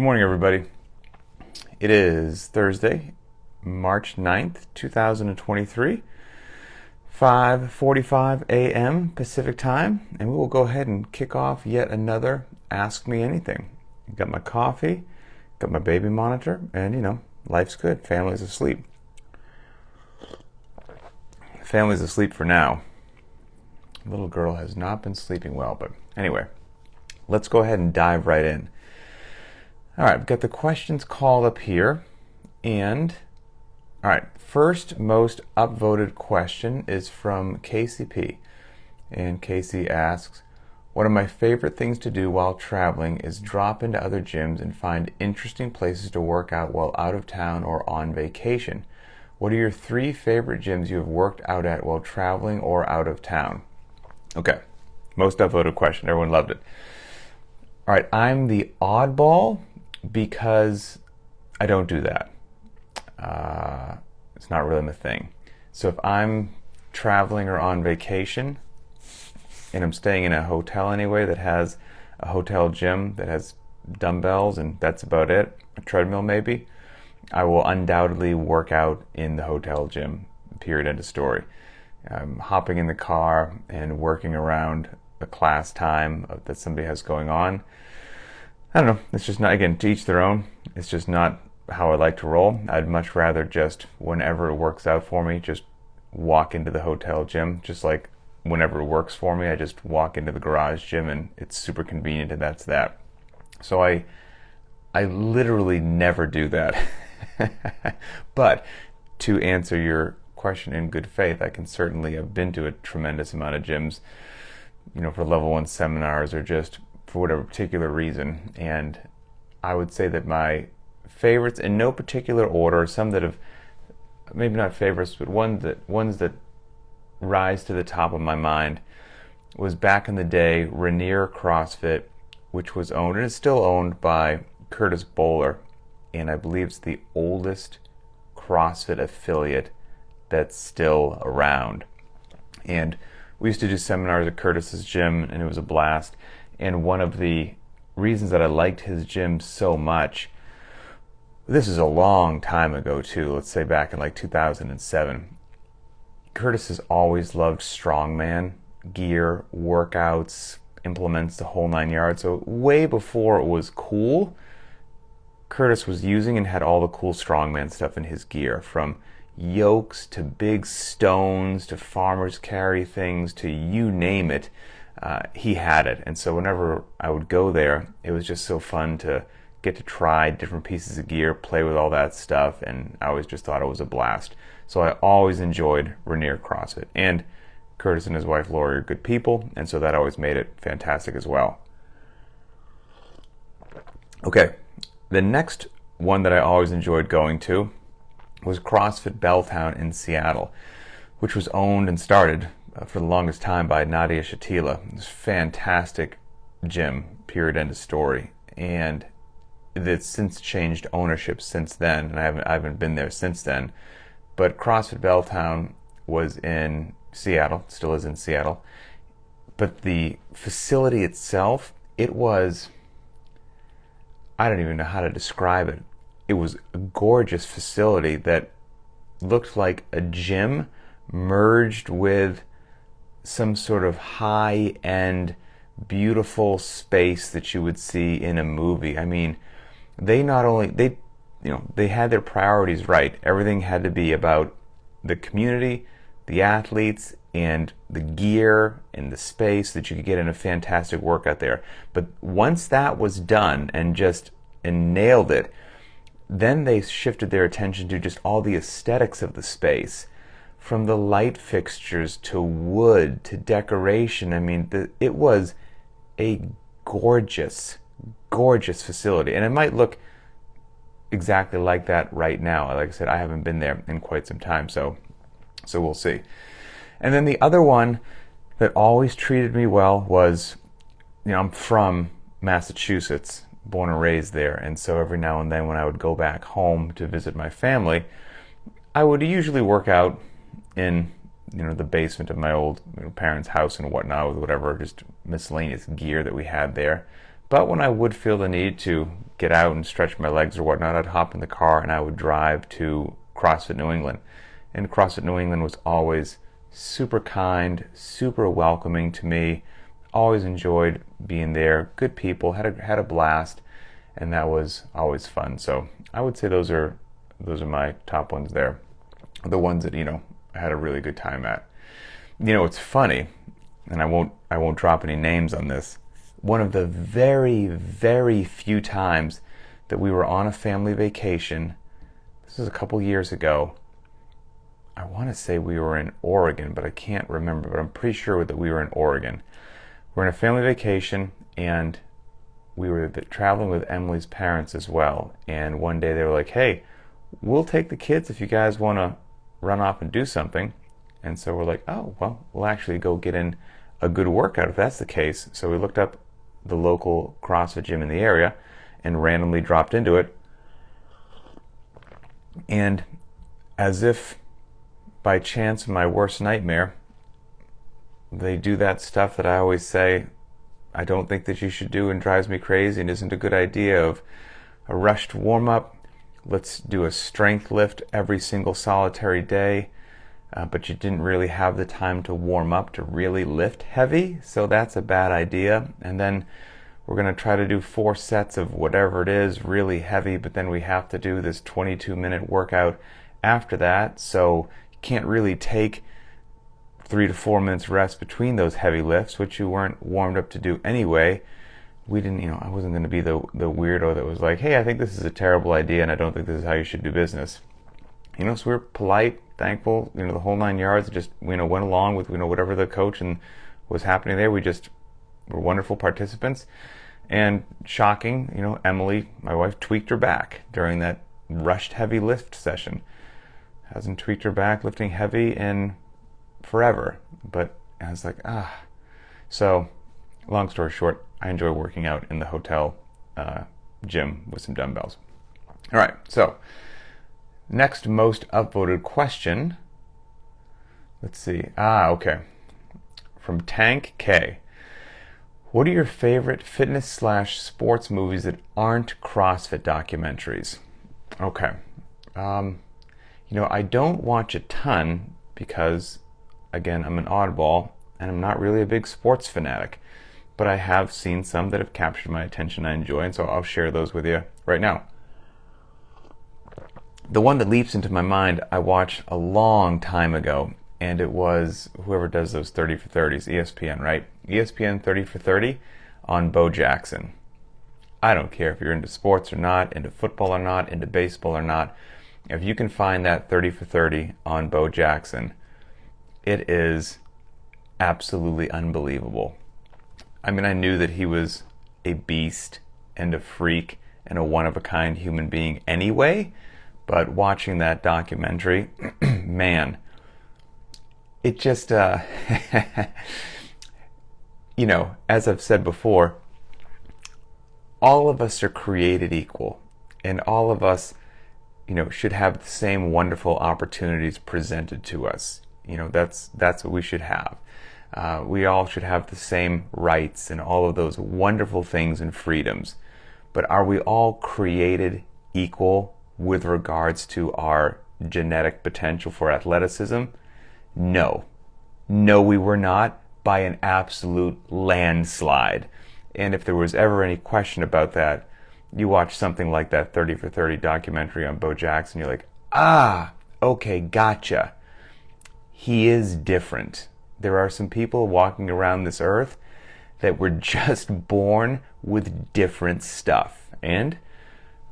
Good morning, everybody. It is Thursday, March 9th, 2023, 5:45 a.m. Pacific Time, and we will go ahead and kick off yet another Ask Me Anything. Got my coffee, got my baby monitor, and life's good. Family's asleep. Family's asleep for now. Little girl has not been sleeping well, but anyway, let's go ahead and dive right in. All right, I've got the questions called up here, and all right, first most upvoted question is from Casey P. And Casey asks, one of my favorite things to do while traveling is drop into other gyms and find interesting places to work out while out of town or on vacation. What are your 3 favorite gyms you have worked out at while traveling or out of town? Okay, most upvoted question. Everyone loved it. All right, I'm the oddball because I don't do that. It's not really my thing. So if I'm traveling or on vacation and I'm staying in a hotel anyway that has a hotel gym that has dumbbells and that's about it, a treadmill maybe, I will undoubtedly work out in the hotel gym, period, end of story. Hopping in the car and working around a class time that somebody has going on, I don't know, it's just not, again, to each their own. It's just not how I like to roll. I'd much rather just, whenever it works out for me, just walk into the hotel gym. Just like whenever it works for me, I just walk into the garage gym and it's super convenient and that's that. So I literally never do that. But to answer your question in good faith, I can certainly have been to a tremendous amount of gyms, for level 1 seminars or just for whatever particular reason. And I would say that my favorites, in no particular order, some that have, maybe not favorites, but ones that rise to the top of my mind, was back in the day Rainier CrossFit, which was owned and is still owned by Curtis Bowler, and I believe it's the oldest CrossFit affiliate that's still around. And we used to do seminars at Curtis's gym, and it was a blast. And one of the reasons that I liked his gym so much, this is a long time ago too, let's say back in like 2007, Curtis has always loved strongman gear, workouts, implements, the whole 9 yards. So way before it was cool, Curtis was using and had all the cool strongman stuff in his gear, from yokes to big stones to farmer's carry things to you name it. He had it. And so whenever I would go there, it was just so fun to get to try different pieces of gear, play with all that stuff, and I always just thought it was a blast. So I always enjoyed Rainier CrossFit. And Curtis and his wife Lori are good people, and so that always made it fantastic as well. Okay, the next one that I always enjoyed going to was CrossFit Belltown in Seattle, which was owned and started for the longest time by Nadia Shatila. It's a fantastic gym, period, end of story. And it's since changed ownership since then, and I haven't been there since then. But CrossFit Belltown was in Seattle, still is in Seattle. But the facility itself, it was, I don't even know how to describe it. It was a gorgeous facility that looked like a gym merged with some sort of high-end, beautiful space that you would see in a movie. I mean, they had their priorities right. Everything had to be about the community, the athletes, and the gear and the space that you could get in a fantastic workout there. But once that was done and nailed it, then they shifted their attention to just all the aesthetics of the space, from the light fixtures to wood to decoration. I mean, it was a gorgeous, gorgeous facility. And it might look exactly like that right now. Like I said, I haven't been there in quite some time, so we'll see. And then the other one that always treated me well was, I'm from Massachusetts, born and raised there, and so every now and then when I would go back home to visit my family, I would usually work out in the basement of my old parents' house and whatnot, with whatever just miscellaneous gear that we had there. But when I would feel the need to get out and stretch my legs or whatnot, I'd hop in the car and I would drive to CrossFit New England. And CrossFit New England was always super kind, super welcoming to me. Always enjoyed being there. Good people, had a blast, and that was always fun. So I would say those are my top ones there. The ones that, I had a really good time at. It's funny, and I won't drop any names on this. One of the very, very few times that we were on a family vacation, this was a couple years ago. I want to say we were in Oregon, but I can't remember, but I'm pretty sure that we were in Oregon. We're in a family vacation, and we were traveling with Emily's parents as well. And one day they were like, hey, we'll take the kids if you guys want to run off and do something. And so we're like, oh, well, we'll actually go get in a good workout if that's the case. So we looked up the local CrossFit gym in the area and randomly dropped into it. And as if by chance, my worst nightmare, they do that stuff that I always say I don't think that you should do and drives me crazy and isn't a good idea, of a rushed warm-up. Let's do a strength lift every single solitary day, but you didn't really have the time to warm up to really lift heavy, so that's a bad idea. And then we're going to try to do 4 sets of whatever it is, really heavy, but then we have to do this 22-minute workout after that, so you can't really take 3 to 4 minutes rest between those heavy lifts, which you weren't warmed up to do anyway. We didn't, I wasn't going to be the weirdo that was like, hey, I think this is a terrible idea and I don't think this is how you should do business. So we were polite, thankful, the whole 9 yards, just, went along with, whatever the coach and was happening there. We just were wonderful participants. And shocking, Emily, my wife, tweaked her back during that rushed heavy lift session. Hasn't tweaked her back lifting heavy in forever, but I was like, So, long story short, I enjoy working out in the hotel gym with some dumbbells. All right, so next most upvoted question. Let's see. Okay. From Tank K. What are your favorite fitness/sports movies that aren't CrossFit documentaries? Okay. I don't watch a ton because, again, I'm an oddball and I'm not really a big sports fanatic, but I have seen some that have captured my attention I enjoy, and so I'll share those with you right now. The one that leaps into my mind I watched a long time ago, and it was whoever does those 30 for 30s, ESPN, right? ESPN 30 for 30 on Bo Jackson. I don't care if you're into sports or not, into football or not, into baseball or not. If you can find that 30 for 30 on Bo Jackson, it is absolutely unbelievable. I mean, I knew that he was a beast and a freak and a one-of-a-kind human being anyway, but watching that documentary, man, it just, as I've said before, all of us are created equal, and all of us, should have the same wonderful opportunities presented to us. That's what we should have. We all should have the same rights and all of those wonderful things and freedoms. But are we all created equal with regards to our genetic potential for athleticism? No. No, we were not, by an absolute landslide. And if there was ever any question about that, you watch something like that 30 for 30 documentary on Bo Jackson, you're like, okay, gotcha. He is different. There are some people walking around this earth that were just born with different stuff. And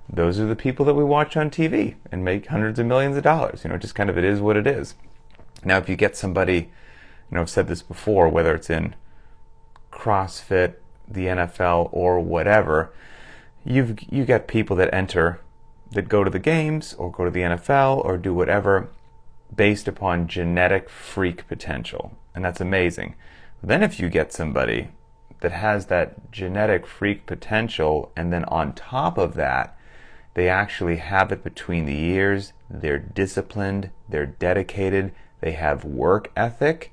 those are the people that we watch on TV and make hundreds of millions of dollars. Just kind of, it is what it is. Now, if you get somebody, I've said this before, whether it's in CrossFit, the NFL, or whatever, you get people that go to the games or go to the NFL or do whatever based upon genetic freak potential. And that's amazing. Then if you get somebody that has that genetic freak potential, and then on top of that, they actually have it between the ears, they're disciplined, they're dedicated, they have work ethic,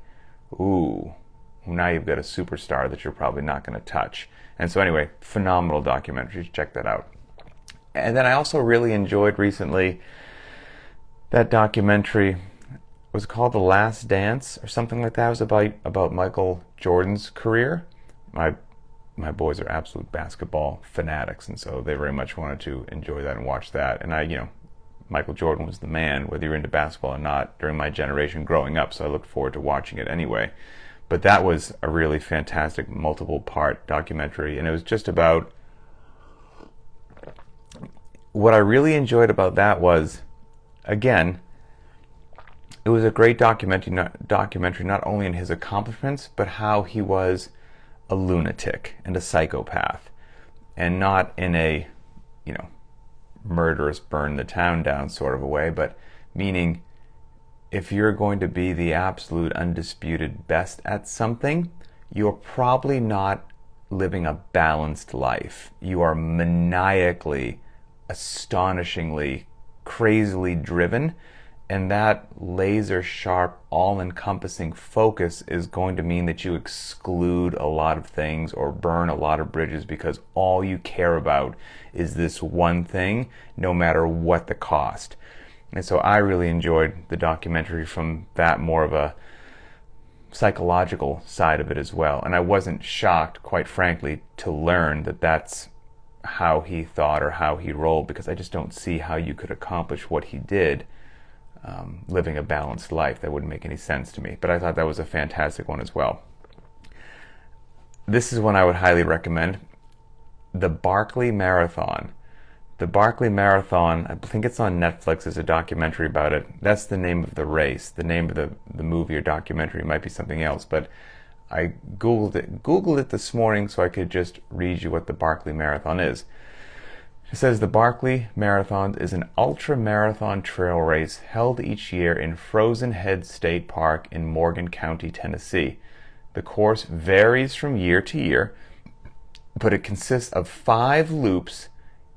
now you've got a superstar that you're probably not going to touch. And so anyway, phenomenal documentary. Check that out. And then I also really enjoyed recently that documentary. Was called The Last Dance or something like that. It was about Micheal Jordan's career. My boys are absolute basketball fanatics, and so they very much wanted to enjoy that and watch that. And Micheal Jordan was the man, whether you're into basketball or not, during my generation growing up, so I looked forward to watching it anyway. But that was a really fantastic multiple-part documentary, and it was just about... What I really enjoyed about that was, again, it was a great documentary not only in his accomplishments, but how he was a lunatic and a psychopath, and not in a, murderous, burn the town down sort of a way, but meaning if you're going to be the absolute undisputed best at something, you're probably not living a balanced life. You are maniacally, astonishingly, crazily driven. And that laser sharp, all-encompassing focus is going to mean that you exclude a lot of things or burn a lot of bridges because all you care about is this one thing, no matter what the cost. And so I really enjoyed the documentary from that more of a psychological side of it as well. And I wasn't shocked, quite frankly, to learn that that's how he thought or how he rolled, because I just don't see how you could accomplish what he did living a balanced life. That wouldn't make any sense to me. But I thought that was a fantastic one as well. This is one I would highly recommend. The Barkley Marathon. The Barkley Marathon, I think it's on Netflix. There's a documentary about it. That's the name of the race. The name of the movie or documentary might be something else. But I Googled it this morning so I could just read you what the Barkley Marathon is. It says the Barkley Marathon is an ultra-marathon trail race held each year in Frozen Head State Park in Morgan County, Tennessee. The course varies from year to year, but it consists of 5 loops,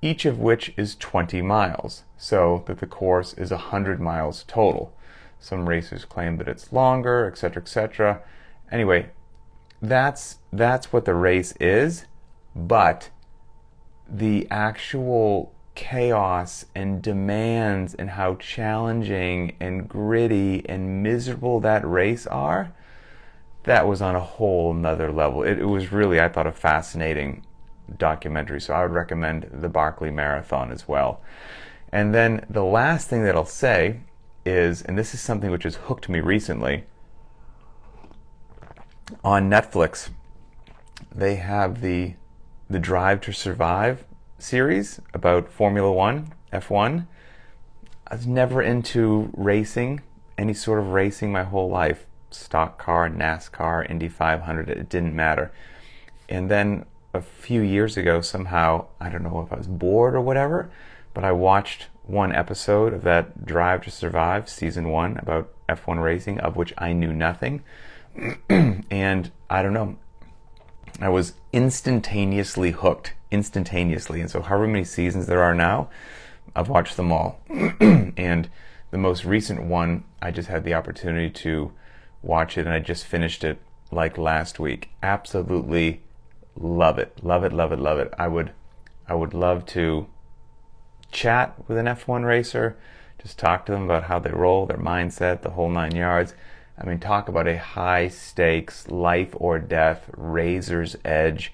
each of which is 20 miles, so that the course is 100 miles total. Some racers claim that it's longer, etc., etc. Anyway, that's what the race is, but the actual chaos and demands and how challenging and gritty and miserable that race are, that was on a whole nother level. It was really, I thought, a fascinating documentary, so I would recommend the Barkley Marathon as well. And then the last thing that I'll say is, and this is something which has hooked me recently, on Netflix, they have the Drive to Survive series about Formula One, F1. I was never into racing, any sort of racing my whole life. Stock car, NASCAR, Indy 500, it didn't matter. And then a few years ago, somehow, I don't know if I was bored or whatever, but I watched one episode of that Drive to Survive, season 1, about F1 racing, of which I knew nothing. And I don't know, I was instantaneously hooked, instantaneously. And so however many seasons there are now, I've watched them all. And the most recent one, I just had the opportunity to watch it, and I just finished it like last week. Absolutely love it. Love it, love it, love it. I would love to chat with an F1 racer, just talk to them about how they roll, their mindset, the whole 9 yards. I mean, talk about a high-stakes, life or death, razor's edge,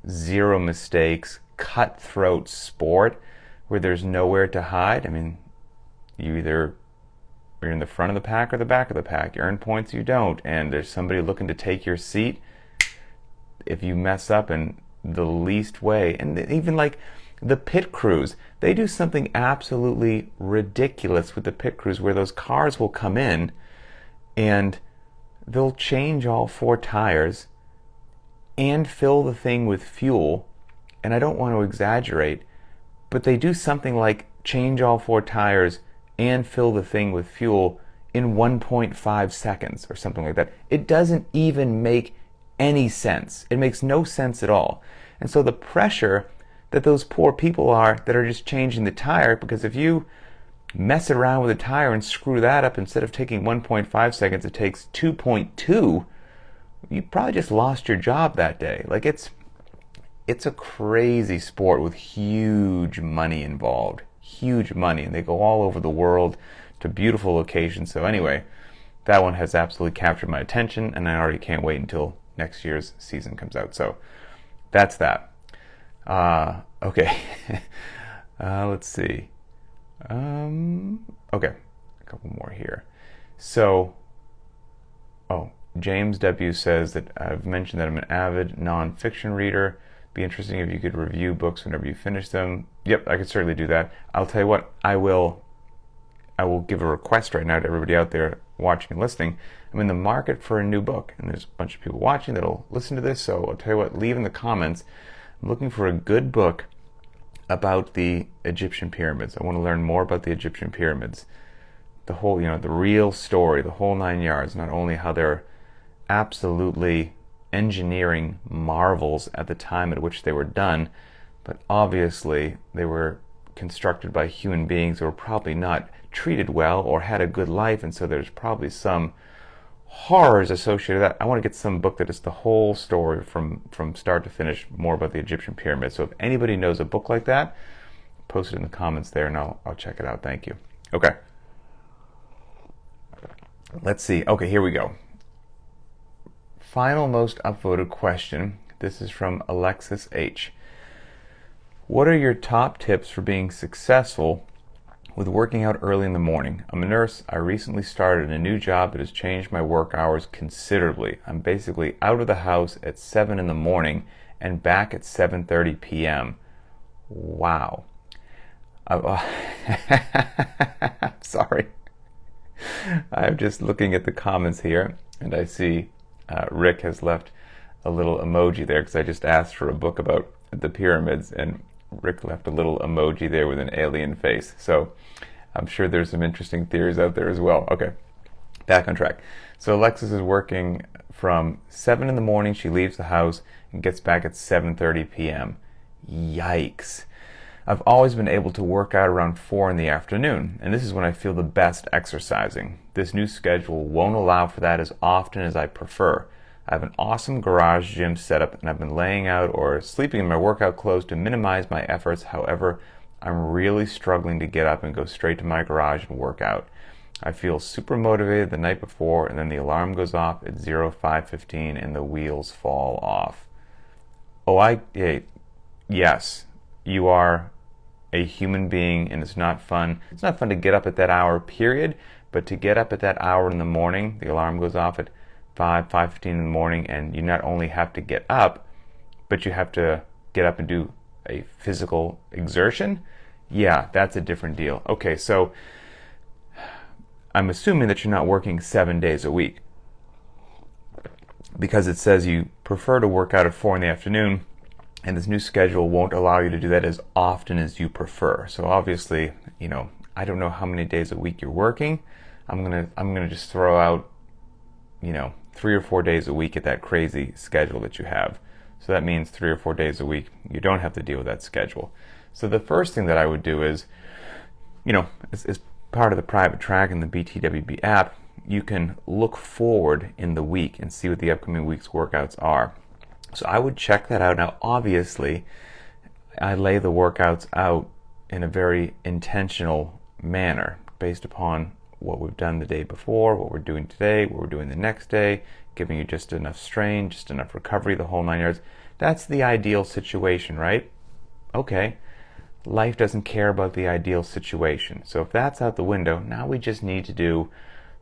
zero mistakes, cutthroat sport where there's nowhere to hide. I mean, you're in the front of the pack or the back of the pack. You earn points, you don't. And there's somebody looking to take your seat. If you mess up in the least way, and even like the pit crews, they do something absolutely ridiculous with the pit crews where those cars will come in and they'll change all 4 tires and fill the thing with fuel. And I don't want to exaggerate, but they do something like change all 4 tires and fill the thing with fuel in 1.5 seconds or something like that. It doesn't even make any sense. It makes no sense at all. And so the pressure that those poor people are that are just changing the tire, because if you mess around with a tire and screw that up, instead of taking 1.5 seconds, it takes 2.2, you probably just lost your job that day. Like it's a crazy sport with huge money involved. Huge money. And they go all over the world to beautiful locations. So anyway, that one has absolutely captured my attention, and I already can't wait until next year's season comes out. So that's that. Okay. Let's see. Okay. A couple more here. So, James W. says that I've mentioned that I'm an avid nonfiction reader. Be interesting if you could review books whenever you finish them. Yep, I could certainly do that. I'll tell you what, I will give a request right now to everybody out there watching and listening. I'm in the market for a new book, and there's a bunch of people watching that'll listen to this, so I'll tell you what, leave in the comments. I'm looking for a good book about the Egyptian pyramids. I want to learn more about the Egyptian pyramids. The whole, the real story, the whole 9 yards, not only how they're absolutely engineering marvels at the time at which they were done, but obviously they were constructed by human beings who were probably not treated well or had a good life, and so there's probably some horrors associated with that. I want to get some book that is the whole story from start to finish, more about the Egyptian pyramids. So if anybody knows a book like that, post it in the comments there and I'll check it out. Thank you. Okay. Let's see. Okay, here we go. Final most upvoted question. This is from Alexis H. What are your top tips for being successful with working out early in the morning? I'm a nurse. I recently started a new job that has changed my work hours considerably. I'm basically out of the house at 7 in the morning and back at 7:30 p.m. Wow. I'm sorry. I'm just looking at the comments here, and I see Rick has left a little emoji there because I just asked for a book about the pyramids, and Rick left a little emoji there with an alien face. So I'm sure there's some interesting theories out there as well. Okay, back on track. So Alexis is working from 7 in the morning. She leaves the house and gets back at 7:30 p.m. Yikes. I've always been able to work out around 4 in the afternoon, and this is when I feel the best exercising. This new schedule won't allow for that as often as I prefer. I have an awesome garage gym setup, and I've been laying out or sleeping in my workout clothes to minimize my efforts. However, I'm really struggling to get up and go straight to my garage and work out. I feel super motivated the night before, and then the alarm goes off at 05:15 and the wheels fall off. Yes, you are a human being, and it's not fun. It's not fun to get up at that hour, period, but to get up at that hour in the morning, the alarm goes off at 5:15 in the morning, and you not only have to get up, but you have to get up and do a physical exertion. Yeah, that's a different deal. Okay, so I'm assuming that you're not working 7 days a week, because it says you prefer to work out at 4 in the afternoon, and this new schedule won't allow you to do that as often as you prefer. So obviously, I don't know how many days a week you're working. I'm gonna just throw out, 3 or 4 days a week at that crazy schedule that you have. So that means 3 or 4 days a week you don't have to deal with that schedule. So the first thing that I would do is, as part of the private track in the BTWB app, you can look forward in the week and see what the upcoming week's workouts are. So I would check that out. Now, obviously, I lay the workouts out in a very intentional manner based upon what we've done the day before, what we're doing today, what we're doing the next day, giving you just enough strain, just enough recovery, the whole 9 yards. That's the ideal situation, right? Okay. Life doesn't care about the ideal situation. So if that's out the window, now we just need to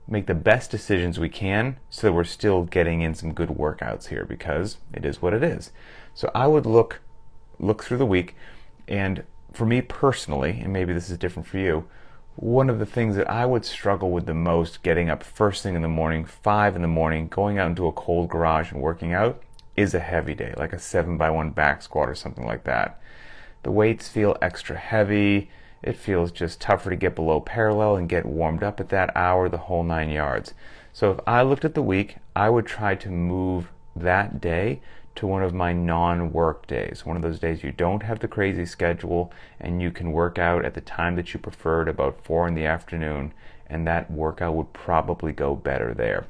make the best decisions we can so that we're still getting in some good workouts here, because it is what it is. So I would look through the week, and for me personally, and maybe this is different for you, one of the things that I would struggle with the most, getting up first thing in the morning, 5 in the morning, going out into a cold garage and working out, is a heavy day, like a 7x1 back squat or something like that. The weights feel extra heavy. It feels just tougher to get below parallel and get warmed up at that hour, the whole 9 yards. So if I looked at the week, I would try to move that day to one of my non-work days, one of those days you don't have the crazy schedule and you can work out at the time that you prefer at about 4 in the afternoon, and that workout would probably go better there.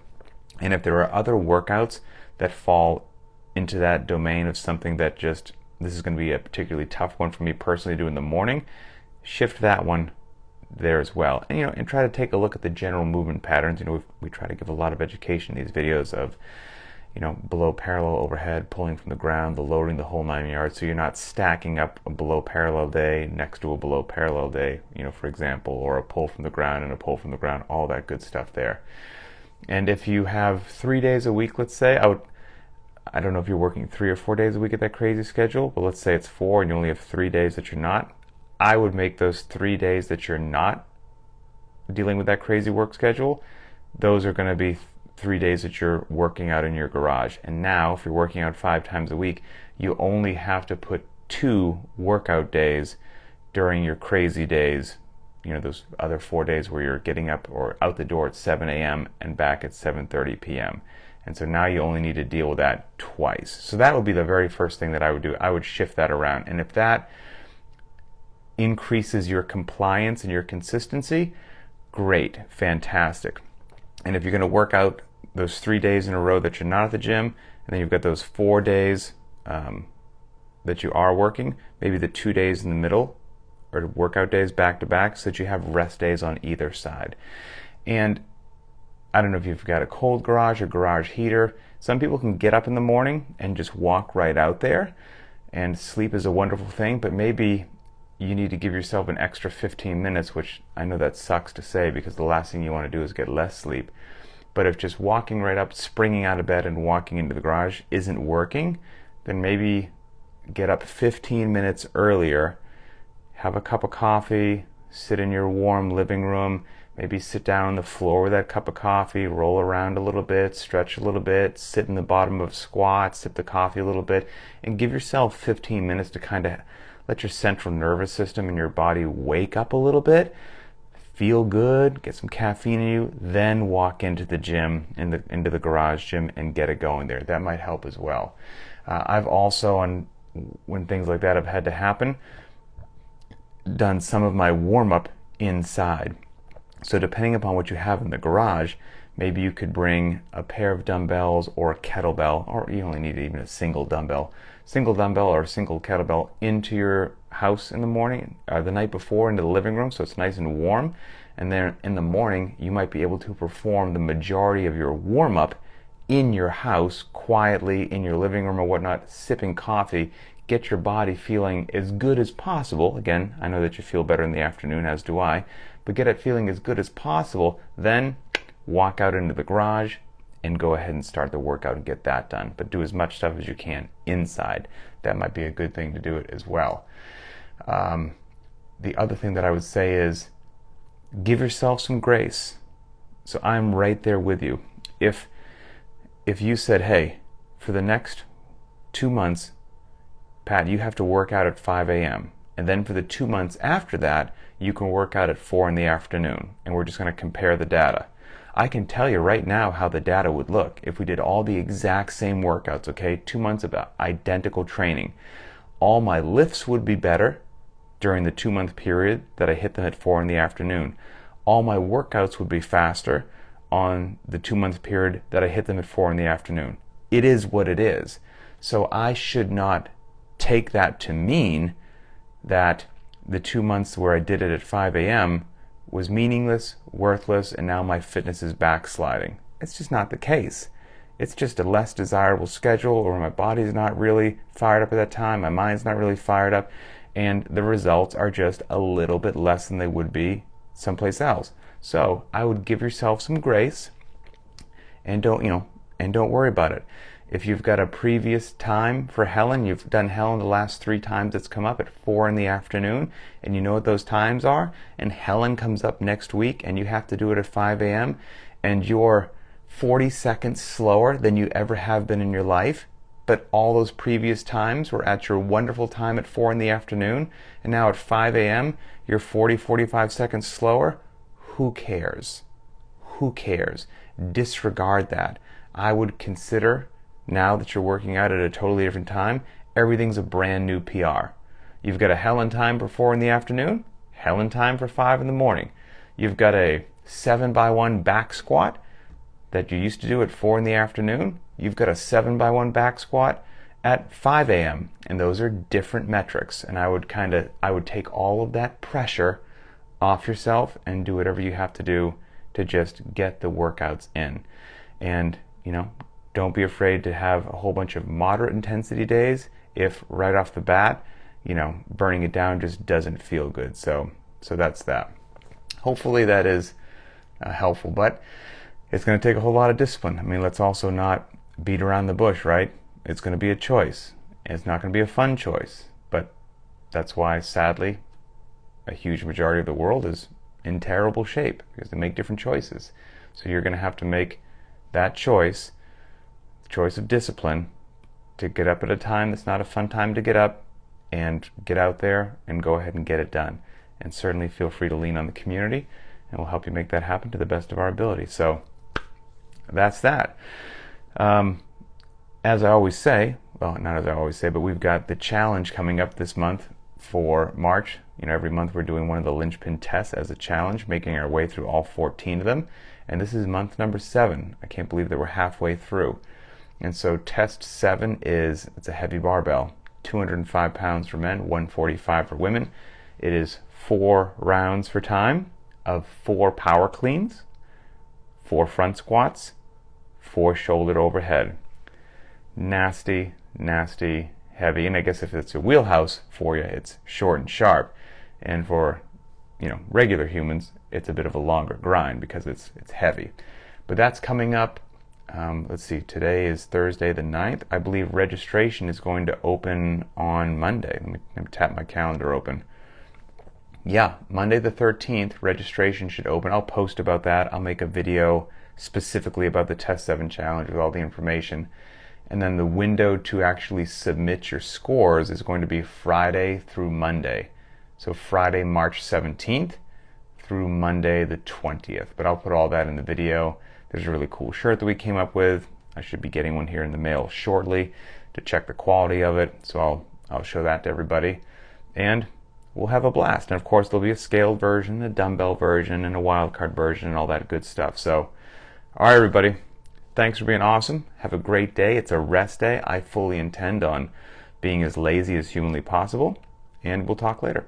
And if there are other workouts that fall into that domain of something that just, this is going to be a particularly tough one for me personally to do in the morning, shift that one there as well. And and try to take a look at the general movement patterns. We try to give a lot of education in these videos of below parallel overhead, pulling from the ground, the loading, the whole 9 yards, so you're not stacking up a below parallel day next to a below parallel day, for example, or a pull from the ground and a pull from the ground, all that good stuff there. And if you have 3 days a week, let's say, I don't know if you're working 3 or 4 days a week at that crazy schedule, but let's say it's 4 and you only have 3 days that you're not, I would make those 3 days that you're not dealing with that crazy work schedule, those are going to be 3 days that you're working out in your garage. And now, if you're working out 5 times a week, you only have to put 2 workout days during your crazy days, those other 4 days where you're getting up or out the door at 7 a.m. and back at 7:30 p.m. And so now you only need to deal with that twice. So that would be the very first thing that I would do. I would shift that around. And if that increases your compliance and your consistency, great, fantastic. And if you're going to work out those 3 days in a row that you're not at the gym, and then you've got those 4 days that you are working, maybe the 2 days in the middle are workout days back to back, so that you have rest days on either side. And I don't know if you've got a cold garage or garage heater. Some people can get up in the morning and just walk right out there, and sleep is a wonderful thing, but maybe you need to give yourself an extra 15 minutes, which I know that sucks to say because the last thing you want to do is get less sleep. But if just walking right up, springing out of bed and walking into the garage isn't working, then maybe get up 15 minutes earlier, have a cup of coffee, sit in your warm living room, maybe sit down on the floor with that cup of coffee, roll around a little bit, stretch a little bit, sit in the bottom of squat, sip the coffee a little bit, and give yourself 15 minutes to kind of let your central nervous system and your body wake up a little bit, feel good, get some caffeine in you, then walk into the gym, into the garage gym, and get it going there. That might help as well. I've also, when things like that have had to happen, done some of my warm-up inside. So depending upon what you have in the garage, maybe you could bring a pair of dumbbells or a kettlebell, or you only need even a single dumbbell or a single kettlebell into your house in the morning, the night before, into the living room, so it's nice and warm. And then in the morning, you might be able to perform the majority of your warm-up in your house, quietly, in your living room or whatnot, sipping coffee. Get your body feeling as good as possible. Again, I know that you feel better in the afternoon, as do I, but get it feeling as good as possible. Then walk out into the garage and go ahead and start the workout and get that done. But do as much stuff as you can inside. That might be a good thing to do it as well. The other thing that I would say is give yourself some grace. So I'm right there with you. If you said, hey, for the next 2 months, Pat, you have to work out at 5 a.m. And then for the 2 months after that, you can work out at 4 in the afternoon. And we're just going to compare the data. I can tell you right now how the data would look if we did all the exact same workouts, okay? 2 months of identical training. All my lifts would be better during the 2-month period that I hit them at 4 in the afternoon. All my workouts would be faster on the 2-month period that I hit them at 4 in the afternoon. It is what it is. So I should not take that to mean that the 2 months where I did it at 5 a.m. was meaningless, worthless, and now my fitness is backsliding. It's just not the case. It's just a less desirable schedule, or my body's not really fired up at that time, my mind's not really fired up, and the results are just a little bit less than they would be someplace else. So I would give yourself some grace and don't worry about it. If you've got a previous time for Helen, you've done Helen the last 3 times it's come up at 4 in the afternoon, and you know what those times are, and Helen comes up next week and you have to do it at 5 a.m. and you're 40 seconds slower than you ever have been in your life, but all those previous times were at your wonderful time at 4 in the afternoon, and now at 5 a.m. you're 45 seconds slower, who cares? Who cares? Disregard that. I would consider, now that you're working out at a totally different time, everything's a brand new PR. You've got a Helen time for 4 in the afternoon, Helen time for 5 in the morning. You've got a 7x1 back squat that you used to do at 4 in the afternoon, you've got a 7x1 back squat at 5 a.m. and those are different metrics. And I would take all of that pressure off yourself and do whatever you have to do to just get the workouts in. And, don't be afraid to have a whole bunch of moderate intensity days if right off the bat, burning it down just doesn't feel good. So that's that. Hopefully that is helpful, but it's going to take a whole lot of discipline. I mean, let's also not beat around the bush, right? It's going to be a choice. It's not going to be a fun choice, but that's why, sadly, a huge majority of the world is in terrible shape because they make different choices. So you're going to have to make that choice, the choice of discipline, to get up at a time that's not a fun time to get up and get out there and go ahead and get it done. And certainly feel free to lean on the community and we'll help you make that happen to the best of our ability. So that's that. As I always say, well, not as I always say, but we've got the challenge coming up this month for March. Every month we're doing one of the Linchpin tests as a challenge, making our way through all 14 of them. And this is month number 7. I can't believe that we're halfway through. And so test 7 it's a heavy barbell, 205 pounds for men, 145 for women. It is 4 rounds for time of 4 power cleans, 4 front squats, 4 shoulder overhead. Nasty, heavy. And I guess if it's a wheelhouse for you, it's short and sharp. And for, regular humans, it's a bit of a longer grind because it's heavy. But that's coming up. Let's see, today is Thursday the 9th. I believe registration is going to open on Monday. Let me tap my calendar open. Yeah, Monday the 13th, registration should open. I'll post about that. I'll make a video specifically about the Test 7 challenge with all the information. And then the window to actually submit your scores is going to be Friday through Monday. So Friday, March 17th through Monday the 20th. But I'll put all that in the video. There's a really cool shirt that we came up with. I should be getting one here in the mail shortly to check the quality of it. So I'll show that to everybody. And we'll have a blast. And of course there'll be a scaled version, a dumbbell version, and a wildcard version, and all that good stuff. So, all right, everybody. Thanks for being awesome. Have a great day. It's a rest day. I fully intend on being as lazy as humanly possible. And we'll talk later.